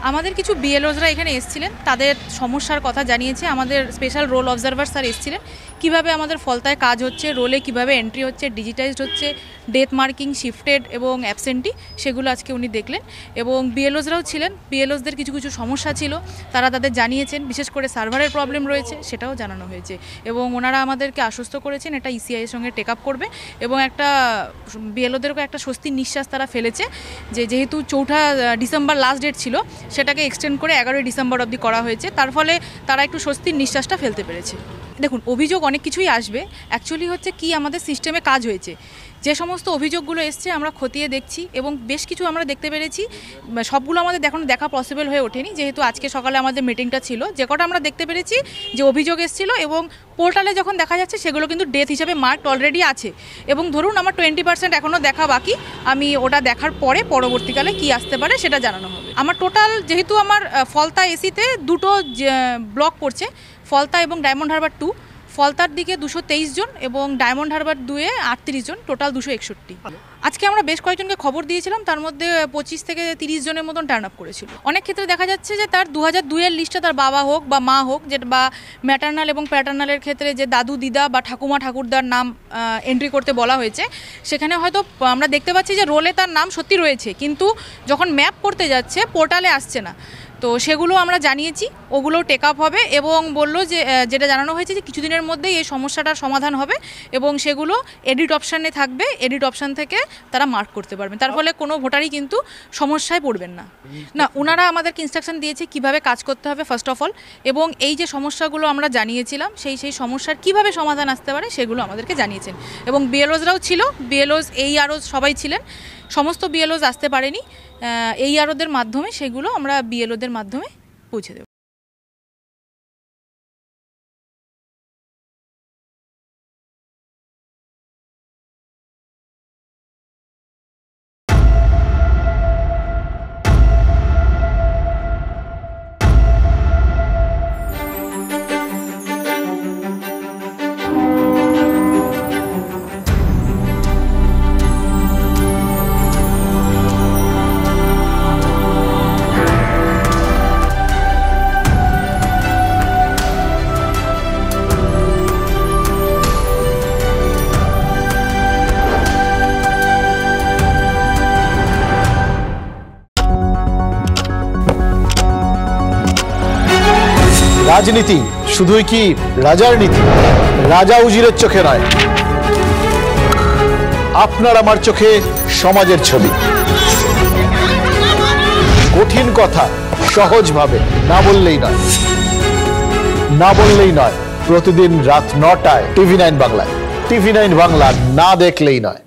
আমাদের কিছু বিএলওসরা এখানে এসেছিলেন, তাদের সমস্যার কথা জানিয়েছে। আমাদের স্পেশাল রোল অবজারভার স্যার এসেছিলেন, কীভাবে আমাদের ফলতায় কাজ হচ্ছে, রোলে কিভাবে এন্ট্রি হচ্ছে, ডিজিটাইজড হচ্ছে, ডেথ মার্কিং, শিফটেড এবং অ্যাবসেন্টি, সেগুলো আজকে উনি দেখলেন। এবং বিএলওসরাও ছিলেন, বিএলওসদের কিছু কিছু সমস্যা ছিল, তারা তাদের জানিয়েছেন। বিশেষ করে সার্ভারের প্রবলেম রয়েছে, সেটাও জানানো হয়েছে। এবং ওনারা আমাদেরকে আশ্বস্ত করেছেন এটা ইসিআইয়ের সঙ্গে টেক আপ করবে। এবং একটা বিএলওদেরকে একটা স্বস্তির নিঃশ্বাস তারা ফেলেছে যে যেহেতু 4 ডিসেম্বর লাস্ট ডেট ছিল, সেটাকে এক্সটেন্ড করে 11 ডিসেম্বর অবধি করা হয়েছে। তার ফলে তারা একটু স্বস্তির নিঃশ্বাসটা ফেলতে পেরেছে। দেখুন, অভিযোগ অনেক কিছুই আসবে। অ্যাকচুয়ালি হচ্ছে কি, আমাদের সিস্টেমে কাজ হয়েছে, যে সমস্ত অভিযোগগুলো এসছে আমরা খতিয়ে দেখছি এবং বেশ কিছু আমরা দেখতে পেরেছি। সবগুলো আমাদের এখন দেখা পসিবল হয়ে ওঠেনি, যেহেতু আজকে সকালে আমাদের মিটিংটা ছিল। যে কটা আমরা দেখতে পেরেছি যে অভিযোগ এসেছিলো এবং পোর্টালে যখন দেখা যাচ্ছে, সেগুলো কিন্তু ডেথ হিসাবে মার্কড অলরেডি আছে। এবং ধরুন আমার 20% এখনও দেখা বাকি, আমি ওটা দেখার পরে পরবর্তীকালে কি আসতে পারে সেটা জানানো হবে। আমার টোটাল, যেহেতু আমার ফলতা এসিতে দুটো ব্লক পড়ছে, ফলতা এবং ডায়মন্ড হারবার 2, ফলতার দিকে 223 জন এবং ডায়মন্ড হারবার 2-এ 38 জন, টোটাল 261। আজকে আমরা বেশ কয়েকজনকে খবর দিয়েছিলাম, তার মধ্যে 25 থেকে 30 জনের মতন টার্ন আপ করেছিল। অনেক ক্ষেত্রে দেখা যাচ্ছে যে তার 2002-এর লিস্টে তার বাবা হোক বা মা হোক, যে বা ম্যাটার্নাল এবং প্যাটার্নালের ক্ষেত্রে যে দাদু দিদা বা ঠাকুমা ঠাকুরদার নাম এন্ট্রি করতে বলা হয়েছে, সেখানে হয়তো আমরা দেখতে পাচ্ছি যে রোলে তার নাম সত্যি রয়েছে, কিন্তু যখন ম্যাপ করতে যাচ্ছে পোর্টালে আসছে না। তো সেগুলো আমরা জানিয়েছি, ওগুলো টেক আপ হবে এবং বললো যে যেটা জানানো হয়েছে যে কিছুদিনের মধ্যেই এই সমস্যাটার সমাধান হবে এবং সেগুলো এডিট অপশানে থাকবে, এডিট অপশান থেকে তারা মার্ক করতে পারবেন। তার ফলে কোনো ভোটারই কিন্তু সমস্যায় পড়বেন না। ওনারা আমাদেরকে ইনস্ট্রাকশন দিয়েছে কিভাবে কাজ করতে হবে ফার্স্ট অফ অল, এবং এই যে সমস্যাগুলো আমরা জানিয়েছিলাম সেই সমস্যার কিভাবে সমাধান আসতে পারে সেগুলো আমাদেরকে জানিয়েছেন। এবং বিএলওসরাও ছিল, বিএলওস AROs সবাই ছিলেন। সমস্ত বিএলওস আসতে পারেনি, AROদের মাধ্যমে সেগুলো আমরা বিএলওদের মাধ্যমে পৌঁছে দেব। রাজনীতি শুধুই কি রাজার নীতি? রাজা উজিরের চোখে নয়, আপনার আমার চোখে সমাজের ছবি। কঠিন কথা সহজভাবে না বললেই নয়, না বললেই নয়। প্রতিদিন রাত 9টায় TV9 বাংলায়। TV9 বাংলা না দেখলেই নয়।